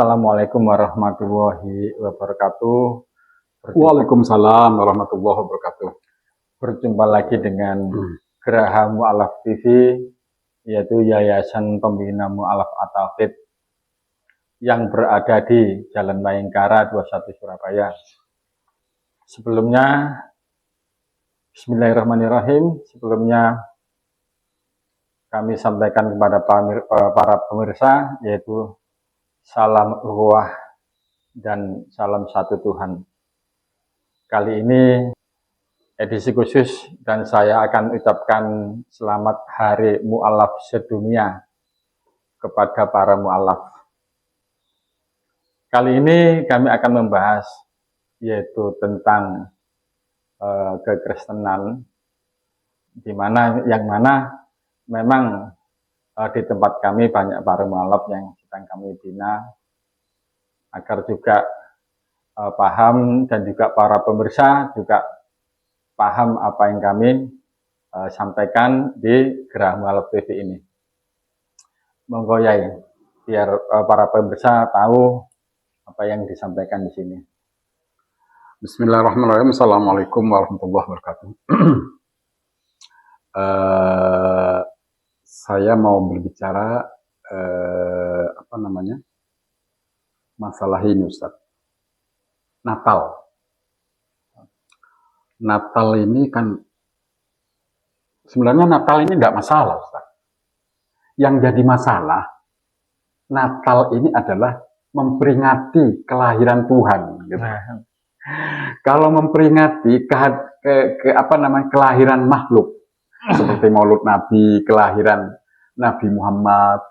Assalamualaikum warahmatullahi wabarakatuh. Waalaikumsalam warahmatullahi wabarakatuh. Berjumpa lagi dengan Geraha Mu'alaf TV, yaitu Yayasan Pembina Mu'alaf At-Tauhid yang berada di Jalan Mayangkara 21 Surabaya. Sebelumnya, Bismillahirrahmanirrahim. Sebelumnya kami sampaikan kepada para pemirsa, yaitu salam ukhuwah dan salam satu Tuhan. Kali ini edisi khusus dan saya akan ucapkan selamat Hari Mu'alaf sedunia kepada para mu'alaf. Kali ini kami akan membahas yaitu tentang kekristenan, yang mana memang di tempat kami banyak para mu'alaf yang sedang kami bina, agar juga paham dan juga para pemirsa juga paham apa yang kami sampaikan di Geraha Mu'alaf TV ini. Monggo Yai, biar para pemirsa tahu apa yang disampaikan di sini. Bismillahirrahmanirrahim. Assalamualaikum warahmatullahi wabarakatuh. Saya mau berbicara masalah ini, Ustaz. Natal. Natal ini kan sebenarnya Natal ini tidak masalah, Ustaz. Yang jadi masalah, Natal ini adalah memperingati kelahiran Tuhan. Gitu. Kalau memperingati kelahiran makhluk, seperti Maulud Nabi, kelahiran Nabi Muhammad,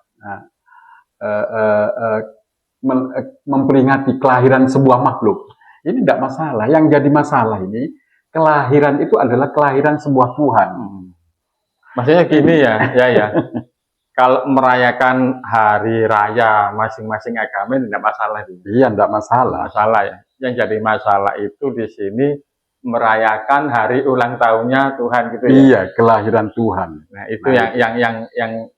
memperingati kelahiran sebuah makhluk, ini tidak masalah. Yang jadi masalah ini, kelahiran itu adalah kelahiran sebuah Tuhan. Maksudnya gini ya. Kalau merayakan hari raya masing-masing agama tidak masalah. Iya, tidak masalah. Masalah ya. Yang jadi masalah itu di sini merayakan hari ulang tahunnya Tuhan gitu ya. Iya, kelahiran Tuhan. Nah, itu yang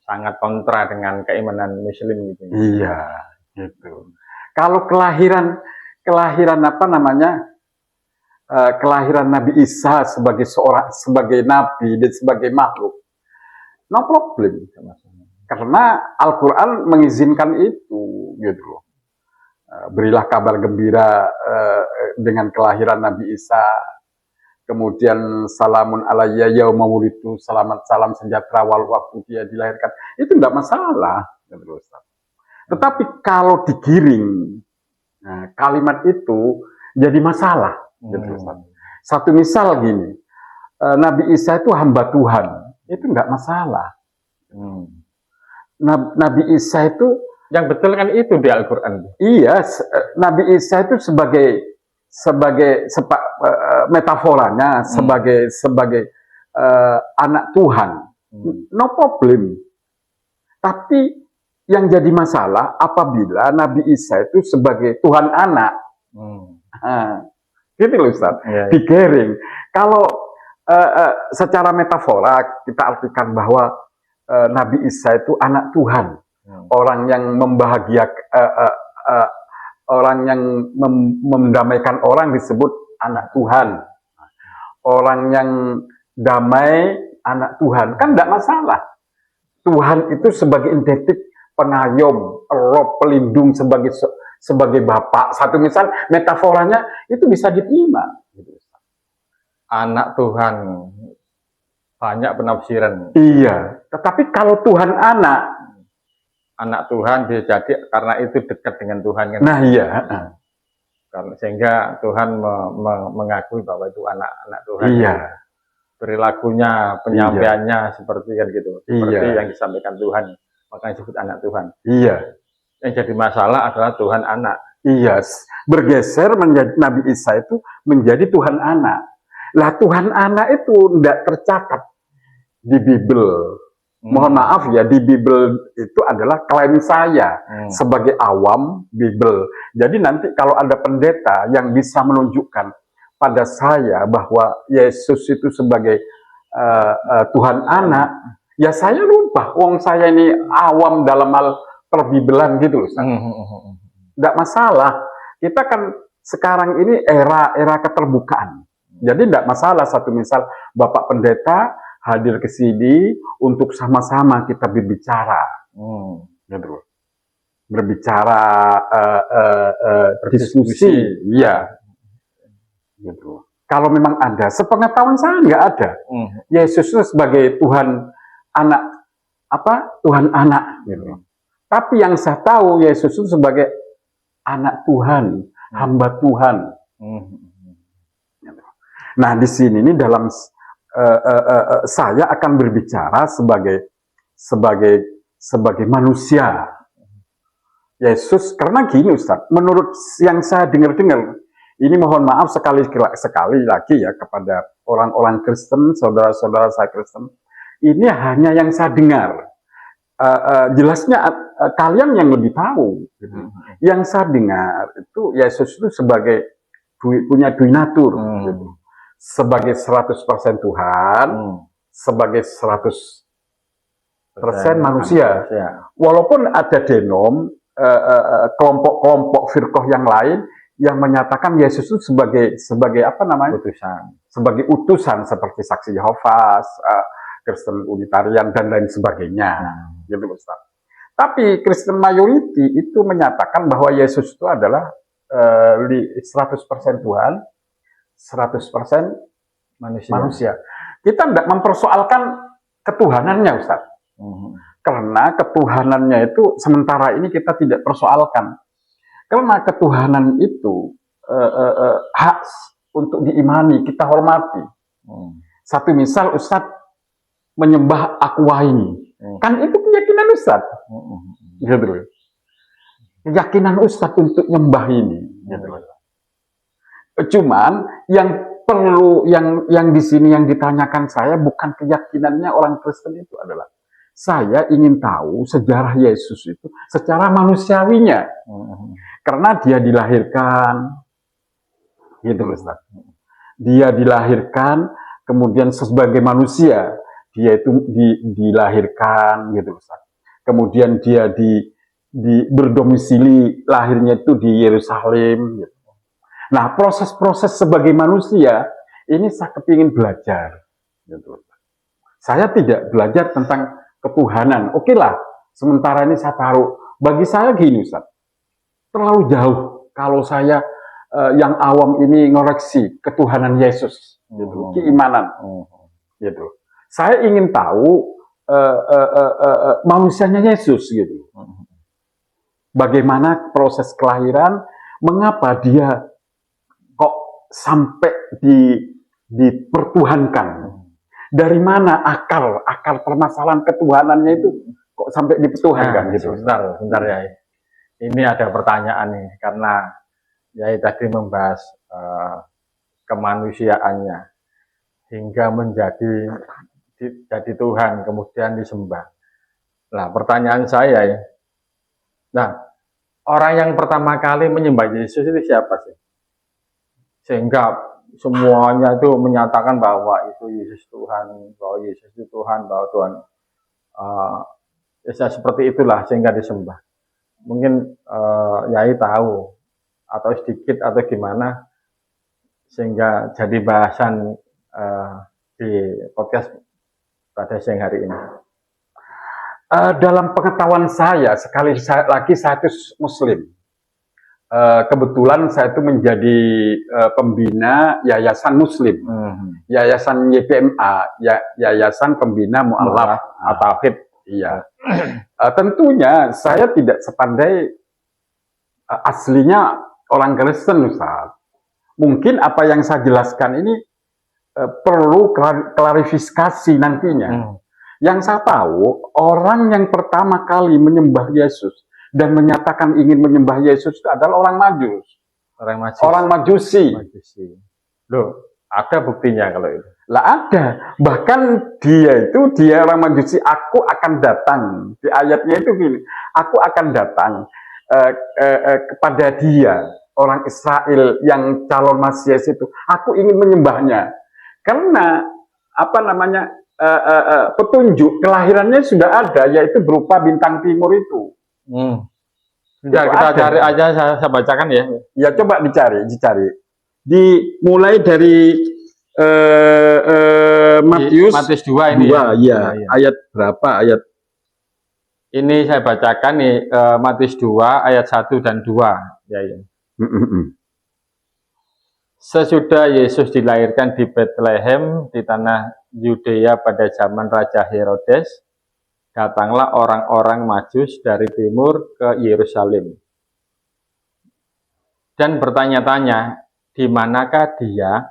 sangat kontra dengan keimanan Muslim gitu. Iya, gitu. Kalau kelahiran Nabi Isa sebagai nabi dan sebagai makhluk, no problem. Karena Al-Quran mengizinkan itu, gitu. Berilah kabar gembira dengan kelahiran Nabi Isa. Kemudian salamun alayya yauma wulidtu, salam sejahtera wal waktu dia dilahirkan. Itu tidak masalah. Tetapi kalau digiring, kalimat itu jadi masalah. Satu misal gini, Nabi Isa itu hamba Tuhan, itu tidak masalah. Nabi Isa itu, yang betul kan itu di Al-Quran. Iya, Nabi Isa itu sebagai metaforanya, sebagai anak Tuhan, no problem. Tapi yang jadi masalah apabila Nabi Isa itu sebagai Tuhan anak. Gitu loh Ustaz, digiring. Kalau secara metafora kita artikan bahwa Nabi Isa itu anak Tuhan, orang yang orang yang mendamaikan orang disebut anak Tuhan. Orang yang damai anak Tuhan, kan tidak masalah. Tuhan itu sebagai identik pengayom, roh pelindung, sebagai bapak. Satu misal metaforanya itu bisa diterima. Anak Tuhan, banyak penafsiran. Iya, tetapi kalau Tuhan anak Tuhan bisa jadi karena itu dekat dengan Tuhan kan. Nah iya. Sehingga Tuhan mengakui bahwa itu anak Tuhan. Iya. Perilakunya, penyampaiannya seperti kan gitu. Seperti yang disampaikan Tuhan, makanya disebut anak Tuhan. Iya. Yang jadi masalah adalah Tuhan anak. Iya. Bergeser menjadi Nabi Isa itu menjadi Tuhan anak. Lah Tuhan anak itu tidak tercatat di Bible. Mohon maaf ya, di Bible itu adalah klaim saya sebagai awam Bible. Jadi nanti kalau ada pendeta yang bisa menunjukkan pada saya bahwa Yesus itu sebagai Tuhan anak, ya saya lupa. Wong saya ini awam dalam hal perbibelan gitu loh, Ustaz. Nggak masalah. Kita kan sekarang ini era keterbukaan. Jadi nggak masalah satu misal Bapak Pendeta hadir ke sini untuk sama-sama kita berbicara. Gitu loh. Berbicara, diskusi. Iya. Gitu. Kalau memang ada, sepengetahuan saya nggak ada. Yesus itu sebagai Tuhan anak, Tuhan anak. Gitu. Tapi yang saya tahu Yesus itu sebagai anak Tuhan, hamba Tuhan. Nah di sini ini dalam saya akan berbicara sebagai manusia. Yesus, karena gini Ustaz, menurut yang saya dengar-dengar, ini mohon maaf sekali lagi ya kepada orang-orang Kristen, saudara-saudara saya Kristen, ini hanya yang saya dengar. Jelasnya kalian yang lebih tahu. Gitu. Yang saya dengar itu Yesus itu sebagai punya duinatur, gitu. Sebagai 100% Tuhan, sebagai 100% manusia. Walaupun ada denom, kelompok-kelompok firqah yang lain yang menyatakan Yesus itu sebagai apa namanya? Sebagai utusan seperti Saksi Yehova, Kristen Unitarian dan lain sebagainya. Gitu Ustaz. Tapi Kristen majority itu menyatakan bahwa Yesus itu adalah 100% Tuhan, 100% manusia. Kita tidak mempersoalkan ketuhanannya Ustaz. Karena ketuhanannya itu sementara ini kita tidak persoalkan. Karena ketuhanan itu hak untuk diimani, kita hormati. Satu misal Ustaz menyembah aqua ini. Kan itu keyakinan Ustaz. Gitu. Keyakinan Ustaz untuk nyembah ini. Gitu. Cuman yang perlu yang di sini yang ditanyakan saya bukan keyakinannya orang Kristen itu adalah saya ingin tahu sejarah Yesus itu secara manusiawinya. Karena dia dilahirkan gitu Ustaz. Dia dilahirkan kemudian sebagai manusia, dia itu dilahirkan gitu Ustaz. Kemudian dia berdomisili lahirnya itu di Yerusalem gitu. Nah, proses-proses sebagai manusia ini saya kepingin belajar gitu. Saya tidak belajar tentang ketuhanan. Oke lah, sementara ini saya taruh. Bagi saya gini Ustaz, terlalu jauh kalau saya yang awam ini ngoreksi ketuhanan Yesus, gitu, keimanan, gitu. Saya ingin tahu manusianya Yesus, gitu. Bagaimana proses kelahiran, mengapa dia kok sampai dipertuhankan? Dari mana akal permasalahan ketuhanannya itu kok sampai dipertuhankan gitu. Sebentar ya. Ini ada pertanyaan nih karena Yai tadi membahas kemanusiaannya hingga menjadi Tuhan kemudian disembah. Nah, pertanyaan saya ya. Nah, orang yang pertama kali menyembah Yesus itu siapa sih? Sehingga semuanya itu menyatakan bahwa itu Yesus Tuhan, bahwa Yesus itu Tuhan, bahwa Tuhan ya seperti itulah sehingga disembah. Mungkin Yai tahu atau sedikit atau gimana sehingga jadi bahasan di podcast pada siang hari ini. Dalam pengetahuan saya, sekali lagi saya itu Muslim. Kebetulan saya itu menjadi pembina Yayasan Muslim, Yayasan YPMA, Yayasan Pembina Mu'alaf At-Tauhid. Iya. Tentunya saya tidak sepandai aslinya orang Kristen, Ustaz. Mungkin apa yang saya jelaskan ini perlu klarifikasi nantinya. Yang saya tahu, orang yang pertama kali menyembah Yesus dan menyatakan ingin menyembah Yesus itu adalah orang Majus. Orang Majusi. Loh, ada buktinya kalau itu? Lah ada. Bahkan dia orang Majusi, aku akan datang. Di ayatnya itu gini, aku akan datang kepada dia, orang Israel yang calon Mesias itu. Aku ingin menyembahnya. Karena apa namanya petunjuk kelahirannya sudah ada, yaitu berupa bintang timur itu. Bentar, Itu kita ada. cari aja, saya bacakan ya. Ya coba dicari. Dimulai dari Matius Matius 2 ini 2, ya. Iya. Ayat berapa? Ayat Ini saya bacakan nih, Matius 2 ayat 1 dan 2. Ya, ya. Sesudah Yesus dilahirkan di Bethlehem di tanah Yudea pada zaman Raja Herodes, datanglah orang-orang Majus dari timur ke Yerusalem dan bertanya-tanya, di manakah dia,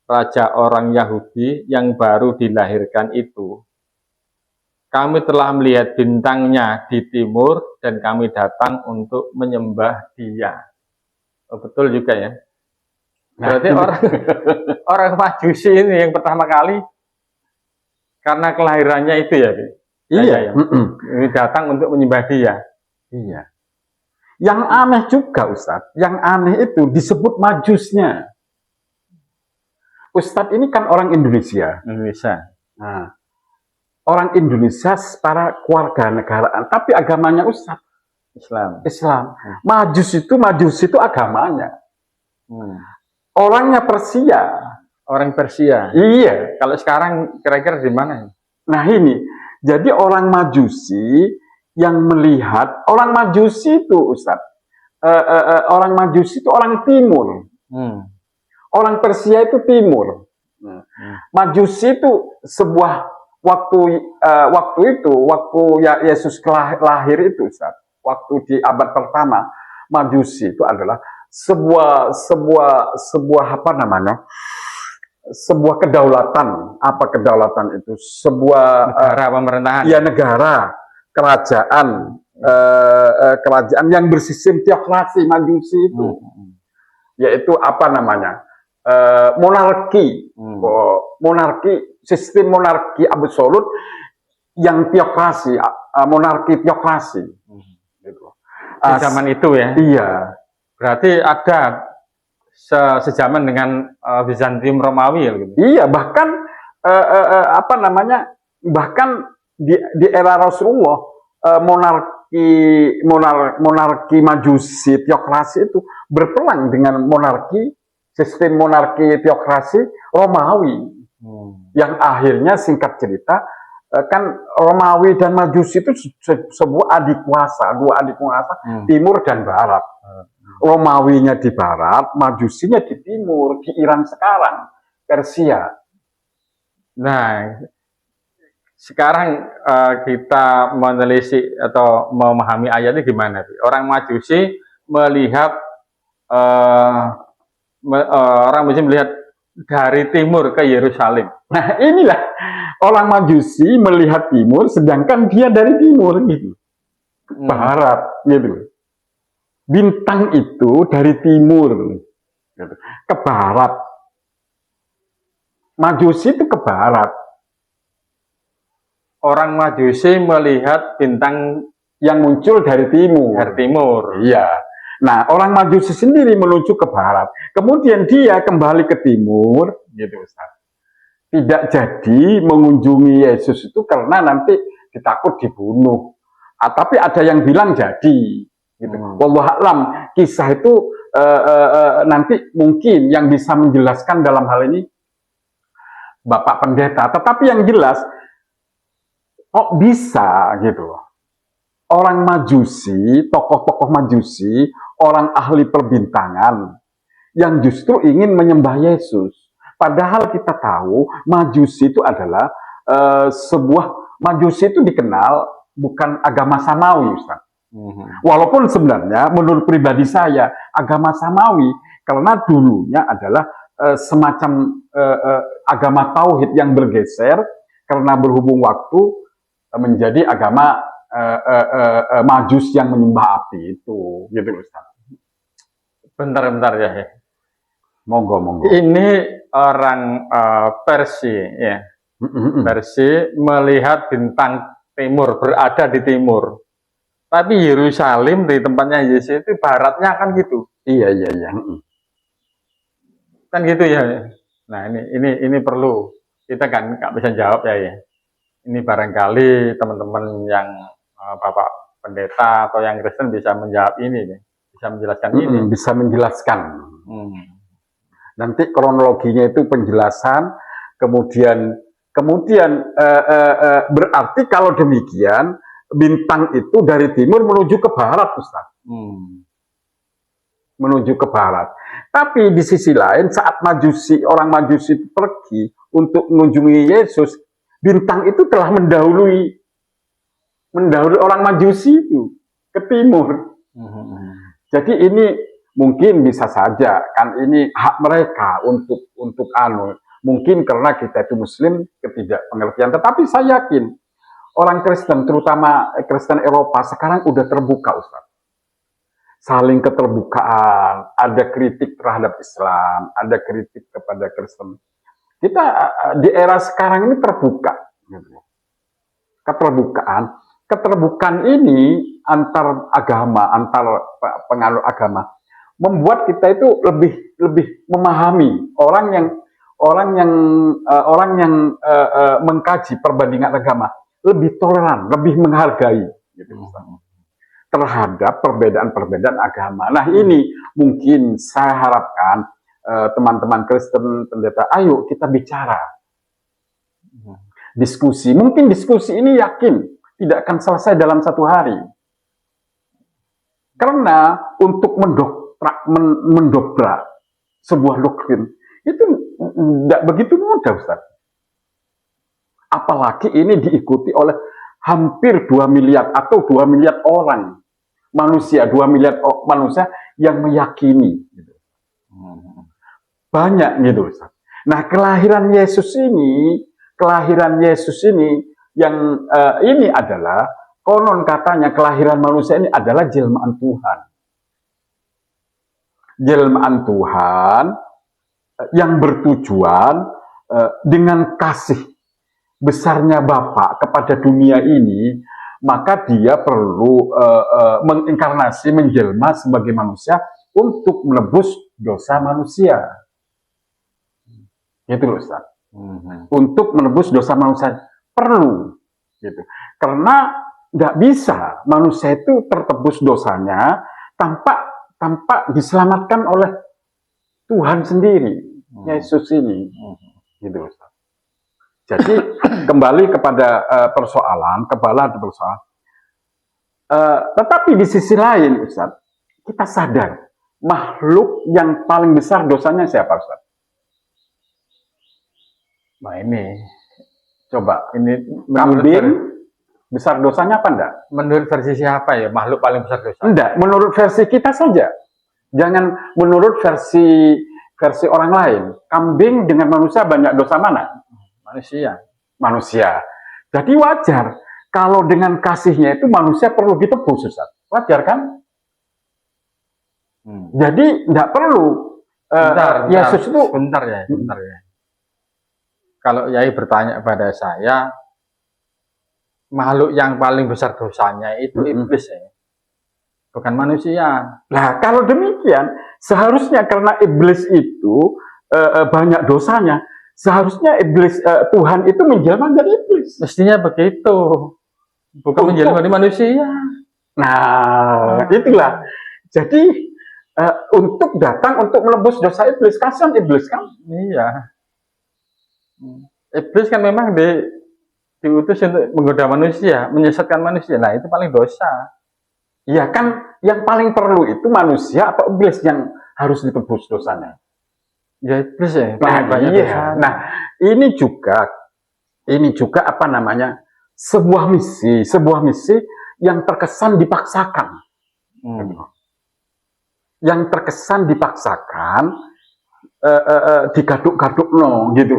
raja orang Yahudi yang baru dilahirkan itu? Kami telah melihat bintangnya di timur dan kami datang untuk menyembah dia. Oh, betul juga ya. Berarti orang Majusi ini yang pertama kali karena kelahirannya itu ya, iya ya. Ini datang untuk menyembah dia. Iya. Yang aneh juga Ustadz, yang aneh itu disebut Majusnya. Ustadz ini kan orang Indonesia. Nah, orang Indonesia secara keluarga negaraan, tapi agamanya Ustadz Islam. Majus itu agamanya. Orangnya Persia. Orang Persia. Iya. Kalau sekarang kira-kira di mana? Nah ini, jadi orang Majusi yang melihat, orang Majusi itu Ustadz, orang Majusi itu orang Timur. Orang Persia itu Timur. Majusi itu sebuah waktu Yesus lahir itu Ustadz, waktu di abad pertama, Majusi itu adalah sebuah apa namanya? Sebuah kedaulatan. Apa kedaulatan itu? Sebuah negara pemerintahan. Ya, negara, kerajaan, kerajaan yang bersistem teokrasi. Majusi itu, yaitu apa namanya? Monarki, sistem monarki absolut yang teokrasi, monarki teokrasi. Gitu. Di zaman itu ya? Iya. Berarti ada sejaman dengan Bizantium Romawi ya? Gitu. Iya, bahkan apa namanya? Bahkan di era Rasulullah, monarki Majusi teokrasi itu berperang dengan sistem monarki teokrasi Romawi, yang akhirnya singkat cerita kan Romawi dan Majusi itu sebuah dua adik kuasa, timur dan barat. Romawinya di barat, Majusinya di timur, di Iran sekarang, Persia. Nah, sekarang kita menelisik atau memahami ayatnya gimana? Orang Majusi melihat orang Muslim melihat dari timur ke Yerusalem. Nah, inilah orang Majusi melihat timur, sedangkan dia dari timur gitu, barat gitu. Bintang itu dari timur gitu, ke barat. Majusi itu ke barat. Orang Majusi melihat bintang yang muncul dari timur. Dari timur. Iya. Nah, orang Majusi sendiri menuju ke barat. Kemudian dia kembali ke timur, gitu Ustaz. Tidak jadi mengunjungi Yesus itu karena nanti ditakut dibunuh. Tapi ada yang bilang jadi. Gitu. Wallahu a'lam, kisah itu nanti mungkin yang bisa menjelaskan dalam hal ini Bapak Pendeta. Tetapi yang jelas, kok bisa gitu orang Majusi, tokoh-tokoh Majusi, orang ahli perbintangan yang justru ingin menyembah Yesus. Padahal kita tahu Majusi itu adalah Majusi itu dikenal bukan agama Samawi, Ustaz. Walaupun sebenarnya menurut pribadi saya agama Samawi karena dulunya adalah semacam agama tauhid yang bergeser karena berhubung waktu menjadi agama Majus yang menyembah api itu, gitu Ustaz. Bentar ya. Monggo. Ini orang Persia ya. Persia melihat bintang timur, berada di timur. Tapi Yerusalem di tempatnya Yesus itu baratnya kan gitu. Iya. Kan gitu ya. Nah, ini perlu kita kan nggak bisa jawab ya. Ini barangkali teman-teman yang Bapak pendeta atau yang Kristen bisa menjawab ini nih, bisa menjelaskan ini. Bisa menjelaskan. Hmm. Nanti kronologinya itu penjelasan, kemudian berarti kalau demikian bintang itu dari timur menuju ke barat, Ustaz. Menuju ke barat. Tapi di sisi lain saat orang Majusi itu pergi untuk mengunjungi Yesus, bintang itu telah mendahului orang Majusi itu ke timur. Jadi ini mungkin bisa saja kan ini hak mereka untuk mungkin karena kita itu Muslim ketidakpengertian. Tetapi saya yakin orang Kristen, terutama Kristen Eropa sekarang udah terbuka, Ustaz. Saling keterbukaan, ada kritik terhadap Islam, ada kritik kepada Kristen. Kita di era sekarang ini terbuka. Keterbukaan ini antar agama, antar penganut agama, membuat kita itu lebih memahami orang yang mengkaji perbandingan agama lebih toleran, lebih menghargai gitu, terhadap perbedaan-perbedaan agama. Nah ini mungkin saya harapkan teman-teman Kristen, pendeta, ayo kita bicara, diskusi. Mungkin diskusi ini yakin tidak akan selesai dalam satu hari, karena untuk mendobrak sebuah doktrin itu tidak begitu mudah, Ustaz. Apalagi ini diikuti oleh hampir 2 miliar atau 2 miliar orang manusia, 2 miliar manusia yang meyakini. Banyak gitu, Ustaz. Nah, kelahiran Yesus ini yang ini adalah konon katanya kelahiran manusia ini adalah jelmaan Tuhan. Jelmaan Tuhan yang bertujuan dengan kasih besarnya Bapa kepada dunia ini, maka dia perlu menginkarnasi, menjelma sebagai manusia untuk menebus dosa manusia. Gitu loh, Ustaz. Untuk menebus dosa manusia perlu, gitu. Karena nggak bisa manusia itu tertebus dosanya tanpa diselamatkan oleh Tuhan sendiri, Yesus ini, gitu loh, Ustaz. Jadi kembali kepada persoalan. Tetapi di sisi lain, Ustaz, kita sadar makhluk yang paling besar dosanya siapa, Ustaz? Nah ini, coba ini kambing besar dosanya apa enggak? Menurut versi siapa ya makhluk paling besar dosanya? Enggak, menurut versi kita saja. Jangan menurut versi orang lain. Kambing dengan manusia banyak dosa mana? Manusia. Jadi wajar kalau dengan kasihnya itu manusia perlu ditebus, Ustaz. Wajar kan? Jadi tidak perlu Yesus itu. Bentar ya. Kalau Yai bertanya pada saya, makhluk yang paling besar dosanya itu iblis ya, bukan manusia. Nah, kalau demikian, seharusnya karena iblis itu banyak dosanya, seharusnya Tuhan itu menjelma jadi iblis. Mestinya begitu, bukan menjelma jadi manusia. Nah, itulah. Jadi untuk datang untuk menebus dosa iblis, kasihan iblis kan? Iya. Iblis kan memang diutus untuk menggoda manusia, menyesatkan manusia. Nah, itu paling dosa. Iya kan, yang paling perlu itu manusia atau iblis yang harus ditebus dosanya? Ya iblis ya. Nah, iya. Nah, ini juga apa namanya? Sebuah misi yang terkesan dipaksakan. Yang terkesan dipaksakan, digaduk-gaduk gitu.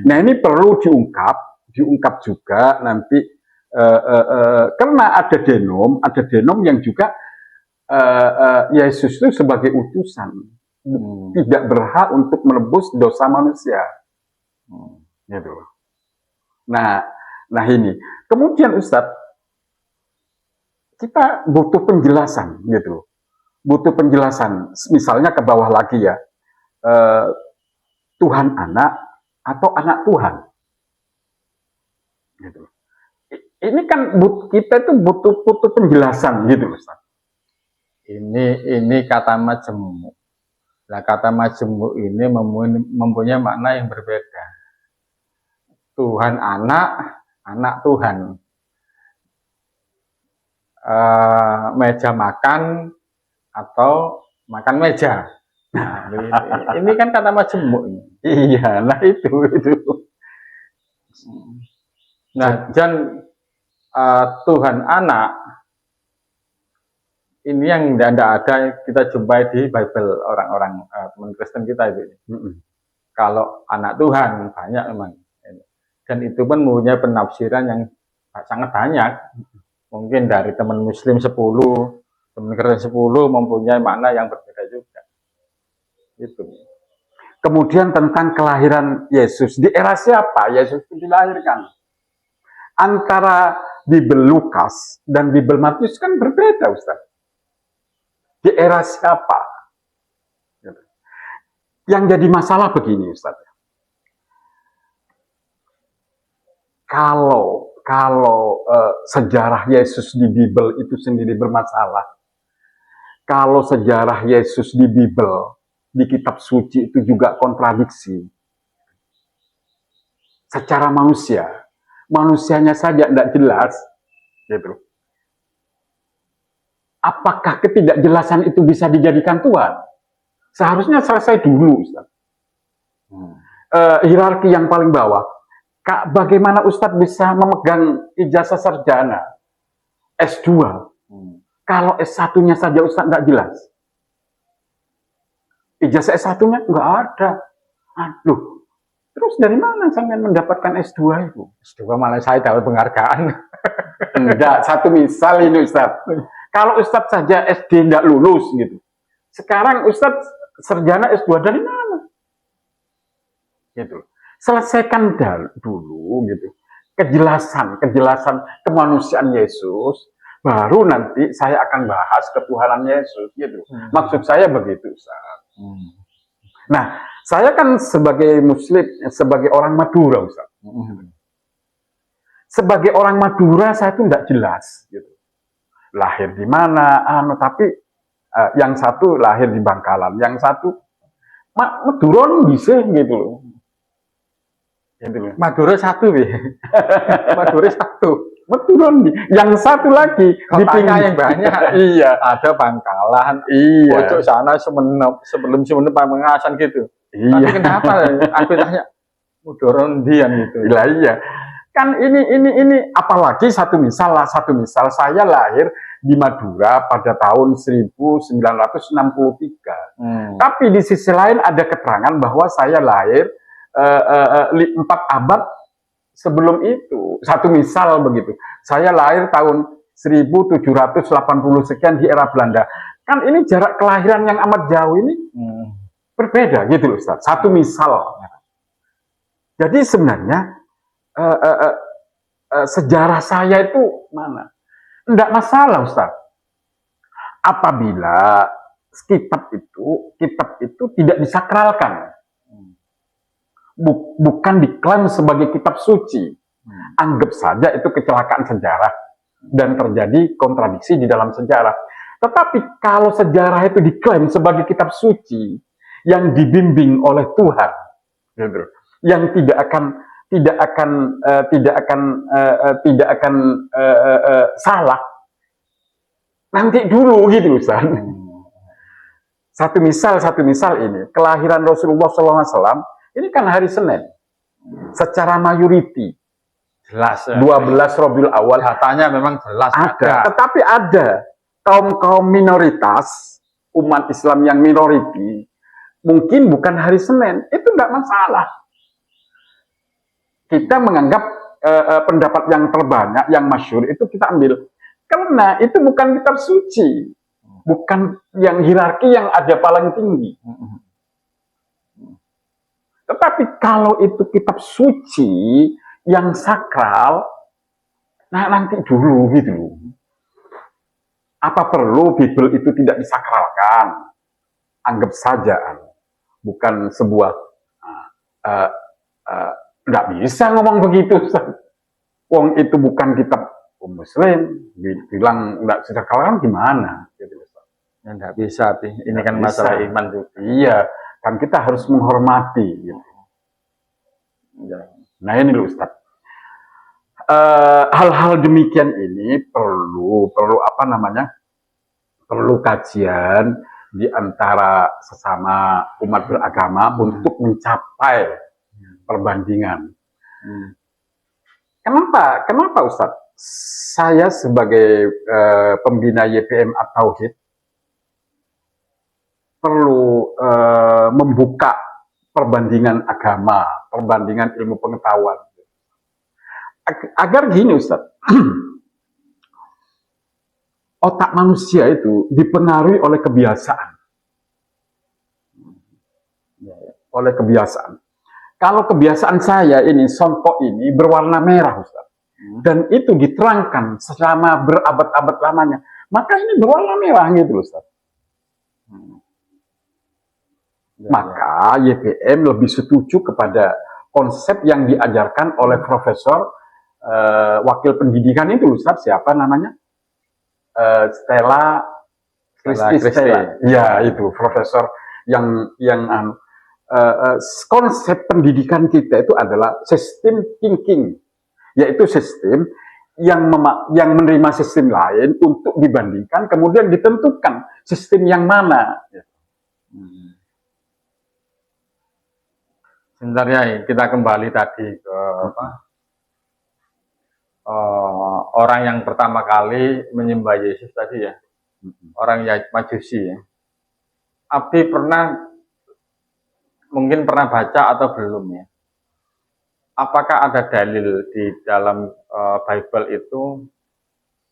Nah, ini perlu diungkap juga nanti karena ada denom yang juga Yesus itu sebagai utusan tidak berhak untuk menebus dosa manusia, gitu. Nah ini kemudian Ustadz, kita butuh penjelasan gitu, misalnya ke bawah lagi ya, Tuhan anak atau anak Tuhan, gitu. Ini kan kita itu butuh penjelasan gitu, Ustaz. Ini kata majemuk. Nah, kata majemuk ini mempunyai makna yang berbeda. Tuhan anak, anak Tuhan. Meja makan atau makan meja. Nah, ini kan kata majemuk. Iya, nah itu. Nah, dan Tuhan anak ini yang tidak ada kita jumpai di Bible orang-orang teman Kristen kita itu. Kalau anak Tuhan banyak memang, dan itu pun mempunyai penafsiran yang sangat banyak. Mungkin dari teman Muslim 10, teman Kristen 10 mempunyai makna yang berbeda juga. Itu. Kemudian tentang kelahiran Yesus, di era siapa Yesus itu dilahirkan? Antara Bible Lukas dan Bible Matius kan berbeda, Ustaz. Di era siapa? Yang jadi masalah begini, Ustaz. Kalau sejarah Yesus di Bible itu sendiri bermasalah, kalau sejarah Yesus di Bible, di kitab suci itu juga kontradiksi. Secara manusianya saja tidak jelas, gitu. Apakah ketidakjelasan itu bisa dijadikan Tuhan? Seharusnya selesai dulu, Ustaz. Hierarki yang paling bawah. Bagaimana Ustadz bisa memegang ijazah sarjana S2 kalau S1-nya saja Ustadz nggak jelas? Ijazah S1-nya nggak ada. Aduh, terus dari mana sampean mendapatkan S2 itu? S2 malah saya dapat penghargaan. Enggak, satu misal ini Ustadz. Kalau Ustadz saja SD nggak lulus gitu. Sekarang Ustadz sarjana S2 dari mana? Gitu. Selesaikan dulu gitu. Kejelasan kemanusiaan Yesus, baru nanti saya akan bahas ketuhanan Yesus gitu. Maksud saya begitu, Ustaz. Nah, saya kan sebagai Muslim, sebagai orang Madura, Ustaz. Sebagai orang Madura saya tuh tidak jelas gitu. Lahir di mana, tapi yang satu lahir di Bangkalan, yang satu Madura bisa gitu loh. Madura satu, Madura satu. Betul, yang satu lagi di pinggir yang banyak. Iya, ada Bangkalan. Iya. Pojok sana Sumenep, sebelum Sumenep Pamekasan gitu. Iya. Tapi kenapa? Aku tanya, Madura ndian gitu. Iya. Kan ini apalagi satu misal saya lahir di Madura pada tahun 1963. Tapi di sisi lain ada keterangan bahwa saya lahir 4 abad sebelum itu. Satu misal begitu. Saya lahir tahun 1780 sekian di era Belanda. Kan ini jarak kelahiran yang amat jauh ini berbeda gitu loh, Ustaz. Satu misal. Jadi sebenarnya sejarah saya itu mana? Tidak masalah, Ustaz. Apabila kitab itu tidak disakralkan. Bukan diklaim sebagai kitab suci. Anggap saja itu kecelakaan sejarah dan terjadi kontradiksi di dalam sejarah. Tetapi kalau sejarah itu diklaim sebagai kitab suci yang dibimbing oleh Tuhan, gitu, yang tidak akan salah, nanti dulu gitu, Ustaz. Satu misal ini kelahiran Rasulullah SAW. Ini kan hari Senin, secara mayoriti, jelas. 12 Rabiul Awal. Datanya memang jelas ada. Tetapi ada kaum minoritas, umat Islam yang minoriti, mungkin bukan hari Senin, itu tidak masalah. Kita menganggap pendapat yang terbanyak, yang masyhur itu kita ambil. Karena itu bukan kitab suci, bukan yang hierarki yang ada paling tinggi. Tetapi kalau itu kitab suci yang sakral, nah nanti dulu gitu. Apa perlu Bible itu tidak disakralkan? Anggap saja, bukan sebuah, nggak bisa ngomong begitu. Wong itu bukan kitab Muslim, bilang nggak sudah kalangan gimana? Gitu, Ustaz. Ya, nggak bisa, Pi. Ini Nggak kan bisa. masalah iman juga. Iya, kan kita harus menghormati. Gitu. Ya. Nah ini loh Ustaz. Hal-hal demikian ini perlu apa namanya? Perlu kajian di antara sesama umat beragama untuk mencapai perbandingan. Kenapa Ustaz? Saya sebagai pembina YPM At-Tauhid perlu membuka perbandingan agama, perbandingan ilmu pengetahuan. Agar gini Ustaz, otak manusia itu dipengaruhi oleh kebiasaan. Oleh kebiasaan. Kalau kebiasaan saya ini, songkok ini berwarna merah Ustaz, dan itu diterangkan selama berabad-abad lamanya, maka ini berwarna merah gitu Ustaz. Maka YPM lebih setuju kepada konsep yang diajarkan oleh Profesor Wakil Pendidikan itu Ustaz, siapa namanya? Stella Christy. Ya itu Profesor yang konsep pendidikan kita itu adalah sistem thinking, yaitu sistem yang menerima sistem lain untuk dibandingkan, kemudian ditentukan sistem yang mana. Sebentar ya, kita kembali tadi ke orang yang pertama kali menyembah Yesus tadi ya, orang Majusi ya. Abi mungkin pernah baca atau belum ya? Apakah ada dalil di dalam Bible itu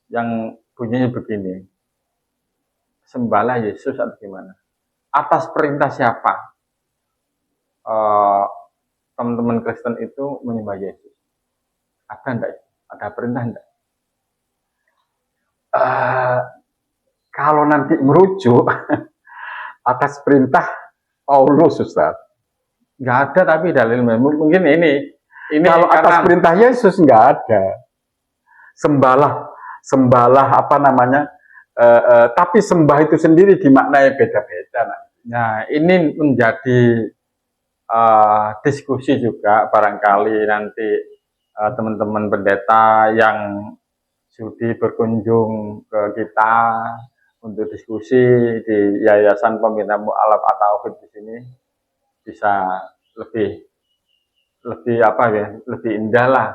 yang bunyinya begini, sembahlah Yesus atau gimana? Atas perintah siapa teman-teman Kristen itu menyembah Yesus? Ada enggak? Ada perintah enggak? Kalau nanti merujuk atas perintah Paulus Ustaz. Nggak ada, tapi dalil mungkin ini kalau atas perintah Yesus nggak ada. Sembahlah apa namanya? Tapi sembah itu sendiri dimaknai beda-beda. Nah, ini menjadi diskusi juga barangkali nanti teman-teman pendeta yang sudi berkunjung ke kita untuk diskusi di Yayasan Pembina Mu'alaf At-Tauhid di sini bisa lebih indah lah,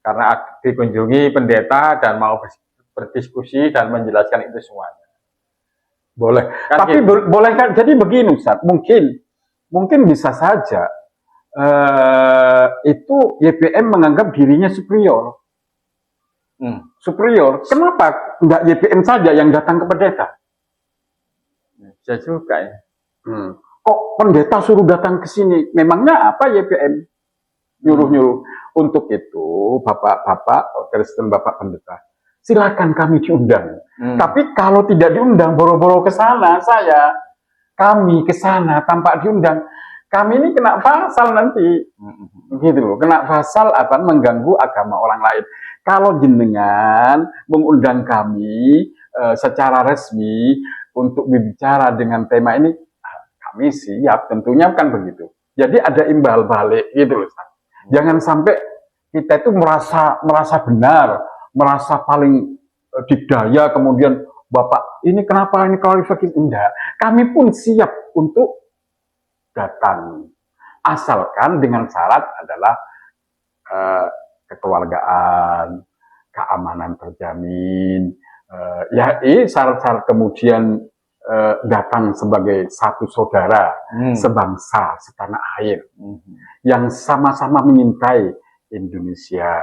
karena dikunjungi pendeta dan mau berdiskusi dan menjelaskan itu semuanya. Boleh. Kan tapi gitu. Boleh kan? Jadi begini Ustaz, mungkin bisa saja itu YPM menganggap dirinya superior. Superior. Kenapa enggak YPM saja yang datang ke pendeta? Bisa juga ya. Kok pendeta suruh datang ke sini? Memangnya apa YPM nyuruh-nyuruh? Untuk itu, Bapak Kristen, Bapak pendeta, silakan kami diundang. Tapi kalau tidak diundang, boro-boro ke sana kami ke sana tanpa diundang, kami ini kena pasal nanti, gitu loh. Kena pasal apa? Mengganggu agama orang lain. Kalau jenengan mengundang kami secara resmi untuk berbicara dengan tema ini, kami siap, tentunya kan begitu. Jadi ada imbal balik gitu loh. Jangan sampai kita itu merasa benar, merasa paling dikdaya, kemudian Bapak ini kenapa ini kualifikasi? Enggak. Kami pun siap untuk datang, asalkan dengan syarat adalah kekeluargaan, keamanan terjamin, syarat-syarat kemudian datang sebagai satu saudara, sebangsa, setanah air, yang sama-sama menyintai Indonesia.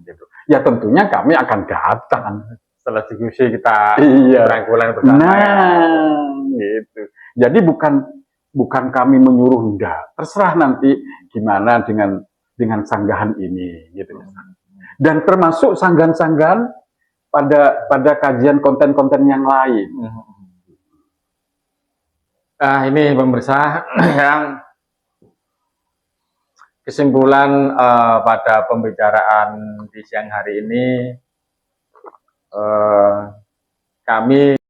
Gitu. Ya tentunya kami akan datang. Setelah diskusi kita rangkulan bersama. Nah, gitu. Jadi bukan kami menyuruh, enggak. Terserah nanti gimana dengan sanggahan ini, gitu. Dan termasuk sanggahan-sanggahan pada kajian konten-konten yang lain. Ini pemirsa yang kesimpulan pada pembicaraan di siang hari ini, kami